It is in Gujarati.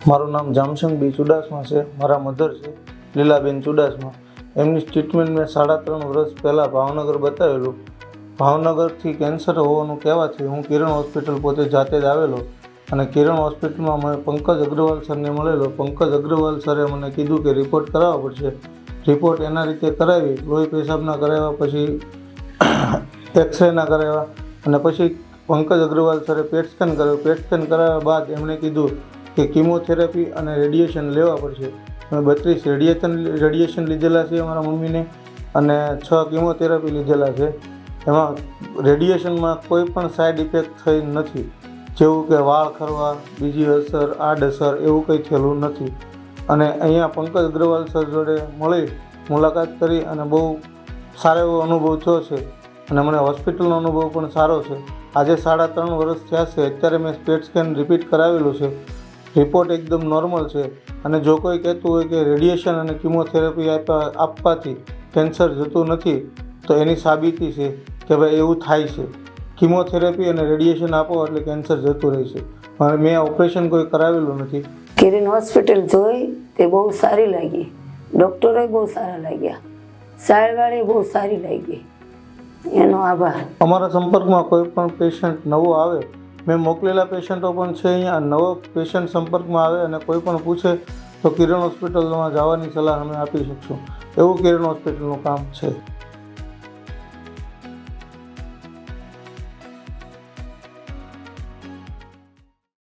મારું નામ જામશંગ બી ચુડાસમા છે. મારા મધર છે લીલાબેન ચુડાસમા. એમની ટ્રીટમેન્ટ મેં 3.5 વર્ષ પહેલાં ભાવનગર બતાવેલું. ભાવનગરથી કેન્સર હોવાનું કહેવાથી હું કિરણ હોસ્પિટલ પોતે જાતે જ આવેલો અને કિરણ હોસ્પિટલમાં મેં પંકજ અગ્રવાલ સરને મળેલો. પંકજ અગ્રવાલ સરે મને કીધું કે રિપોર્ટ કરાવવા પડશે. રિપોર્ટ એના રીતે કરાવી, લોહી પેશાબના કરાવ્યા, પછી એક્સરેના કરાવ્યા અને પછી પંકજ અગ્રવાલ સરે પેટ સ્કેન કર્યો. પેટ સ્કેન કરાવ્યા બાદ એમણે કીધું કે કિમોથેરાપી અને રેડિયેશન લેવા પડશે. મેં 32 રેડિયેશન લીધેલા છે મારા મમ્મીને અને 6 કિમોથેરાપી લીધેલા છે. એમાં રેડિયેશનમાં કોઈ પણ સાઈડ ઇફેક્ટ થઈ નથી, જેવું કે વાળ ખરવા, બીજી અસર, આડઅસર એવું કંઈ થયેલું નથી. અને અહીંયા પંકજ અગ્રવાલ સર જોડે મળી મુલાકાત કરી અને બહુ સારો એવો અનુભવ થયો છે અને મને હોસ્પિટલનો અનુભવ પણ સારો છે. આજે 3.5 વર્ષ થયા છે. અત્યારે મેં પેટ સ્કેન રિપીટ કરાવેલું છે. રિપોર્ટ એકદમ નોર્મલ છે અને જો કોઈ કહેતું હોય કે રેડિયેશન અને કિમોથેરાપી આપવાથી કેન્સર જતું નથી, તો એની સાબિતી છે કે ભાઈ એવું થાય છે. કિમોથેરાપી અને રેડિયેશન આપો એટલે કેન્સર જતું રહેશે. અને મેં ઓપરેશન કોઈ કરાવેલું નથી. કિરણ હોસ્પિટલ જોઈ તે બહુ સારી લાગી. ડૉક્ટરોય બહુ સારા લાગ્યા. સારવારે બહુ સારી લાગી. એનો આભાર. અમારા સંપર્કમાં કોઈ પણ પેશન્ટ નવો આવે, મેં મોકલેલા પેશન્ટો પણ છે અહીંયા. નવો પેશન્ટ સંપર્કમાં આવે અને કોઈ પણ પૂછે તો કિરણ હોસ્પિટલમાં જવાની સલાહ અમે આપી શકશું. એવું કિરણ હોસ્પિટલનું કામ છે.